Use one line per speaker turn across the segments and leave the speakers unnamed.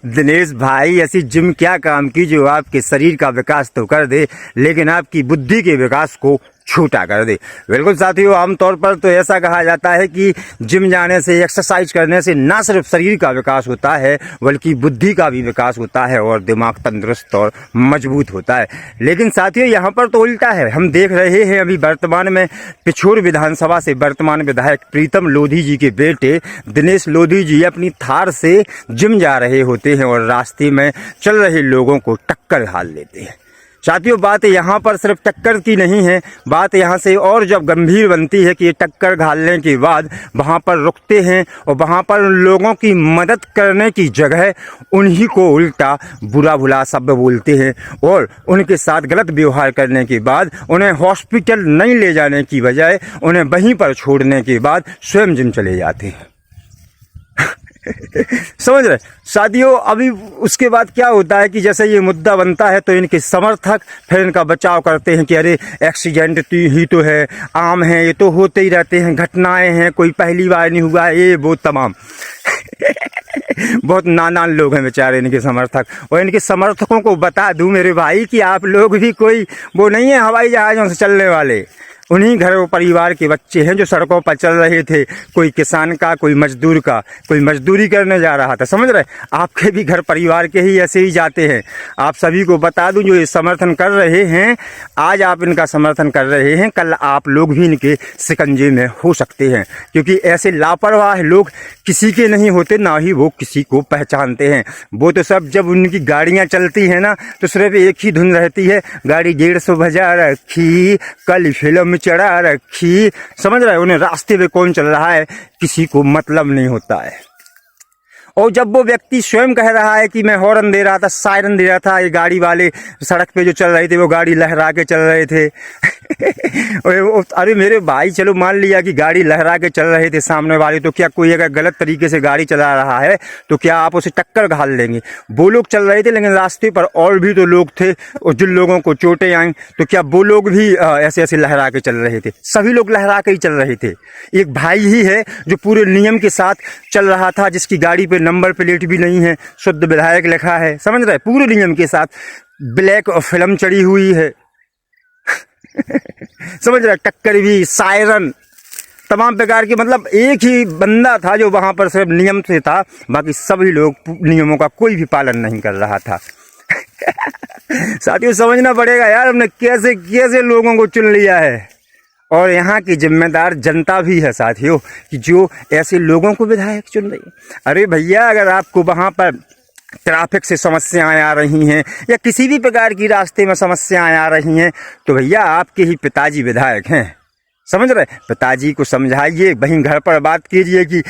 दिनेश भाई, ऐसी जिम क्या काम की जो आपके शरीर का विकास तो कर दे लेकिन आपकी बुद्धि के विकास को छोटा कर दे। बिल्कुल साथियों, आमतौर पर तो ऐसा कहा जाता है कि जिम जाने से, एक्सरसाइज करने से ना सिर्फ शरीर का विकास होता है बल्कि बुद्धि का भी विकास होता है और दिमाग तंदुरुस्त और मजबूत होता है। लेकिन साथियों, यहाँ पर तो उल्टा है। हम देख रहे हैं अभी वर्तमान में पिछोर विधानसभा से वर्तमान विधायक प्रीतम लोधी जी के बेटे दिनेश लोधी जी अपनी थार से जिम जा रहे होते हैं और रास्ते में चल रहे लोगों को टक्कर घाल लेते हैं। साथियों, बात यहाँ पर सिर्फ टक्कर की नहीं है, बात यहाँ से और जब गंभीर बनती है कि ये टक्कर घालने के बाद वहाँ पर रुकते हैं और वहाँ पर लोगों की मदद करने की जगह उन्हीं को उल्टा बुरा भुला शब्द बोलते हैं और उनके साथ गलत व्यवहार करने के बाद उन्हें हॉस्पिटल नहीं ले जाने की बजाय उन्हें वहीं पर छोड़ने के बाद स्वयं जिम चले जाते हैं। समझ रहे साथियों, अभी उसके बाद क्या होता है कि जैसे ये मुद्दा बनता है तो इनके समर्थक फिर इनका बचाव करते हैं कि अरे एक्सीडेंट ही तो है, आम है, ये तो होते ही रहते हैं, घटनाएं हैं, कोई पहली बार नहीं हुआ है, ये वो तमाम। बहुत नादान लोग हैं बेचारे इनके समर्थक। और इनके समर्थकों को बता दूं मेरे भाई कि आप लोग भी कोई वो नहीं है हवाई जहाज़ों से चलने वाले, उन्हीं घर परिवार के बच्चे हैं जो सड़कों पर चल रहे थे। कोई किसान का, कोई मजदूर का, कोई मजदूरी करने जा रहा था। समझ रहे, आपके भी घर परिवार के ही ऐसे ही जाते हैं। आप सभी को बता दूं, जो ये समर्थन कर रहे हैं, आज आप इनका समर्थन कर रहे हैं, कल आप लोग भी इनके शिकंजे में हो सकते हैं, क्योंकि ऐसे लापरवाह लोग किसी के नहीं होते, ना ही वो किसी को पहचानते हैं। वो तो सब जब उनकी गाड़ियां चलती हैं ना तो सिर्फ एक ही धुन रहती है, गाड़ी 150 बजा रखी, कल फिल्म चढ़ा रखी। समझ रहे, उन्हें रास्ते पे कौन चल रहा है किसी को मतलब नहीं होता है। और जब वो व्यक्ति स्वयं कह रहा है कि मैं हॉर्न दे रहा था, सायरन दे रहा था, ये गाड़ी वाले सड़क पे जो चल रहे थे वो गाड़ी लहरा के चल रहे थे। अरे मेरे भाई, चलो मान लिया कि गाड़ी लहरा के चल रहे थे सामने वाले, तो क्या कोई अगर गलत तरीके से गाड़ी चला रहा है तो क्या आप उसे टक्कर घाल लेंगे? वो लोग चल रहे थे लेकिन रास्ते पर और भी तो लोग थे और जिन लोगों को चोटें आई तो क्या वो लोग भी ऐसे ऐसे लहरा के चल रहे थे? सभी लोग लहरा के ही चल रहे थे। एक भाई ही है जो पूरे नियम के साथ चल रहा था, जिसकी गाड़ी पे नंबर प्लेट भी नहीं है, शुद्ध विधायक लिखा है। समझ रहे, पूरे नियम के साथ ब्लैक फिल्म चढ़ी हुई है। समझ रहे, टक्कर भी, सायरन, तमाम प्रकार के, मतलब एक ही बंदा था जो वहां पर सिर्फ नियम से था, बाकी सभी लोग नियमों का कोई भी पालन नहीं कर रहा था। साथियों, समझना पड़ेगा यार, हमने कैसे कैसे लोगों को चुन लिया है। और यहाँ की जिम्मेदार जनता भी है साथियों कि जो ऐसे लोगों को विधायक चुन रही है। अरे भैया, अगर आपको वहाँ पर ट्रैफिक से समस्याएं आ रही हैं या किसी भी प्रकार की रास्ते में समस्याएं आ रही हैं तो भैया आपके ही पिताजी विधायक हैं। समझ रहे, पिताजी को समझाइए, वहीं घर पर बात कीजिए कि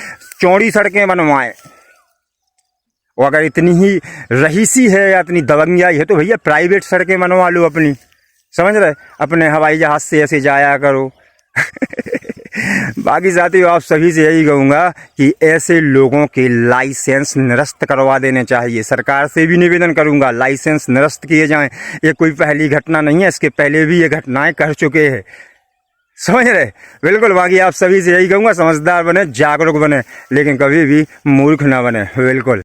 चौड़ी सड़कें बनवाएं। और अगर इतनी ही रहीसी है या इतनी दबंगियाई है तो भैया प्राइवेट सड़कें बनवा लो अपनी। समझ रहे, अपने हवाई जहाज से ऐसे जाया करो। बाकी साथियों, आप सभी से यही कहूँगा कि ऐसे लोगों के लाइसेंस निरस्त करवा देने चाहिए। सरकार से भी निवेदन करूँगा, लाइसेंस निरस्त किए जाएं। ये कोई पहली घटना नहीं है, इसके पहले भी ये घटनाएं कर चुके हैं। समझ रहे, बिल्कुल। बाकी आप सभी से यही कहूँगा, समझदार बने, जागरूक बने, लेकिन कभी भी मूर्ख ना बने। बिल्कुल।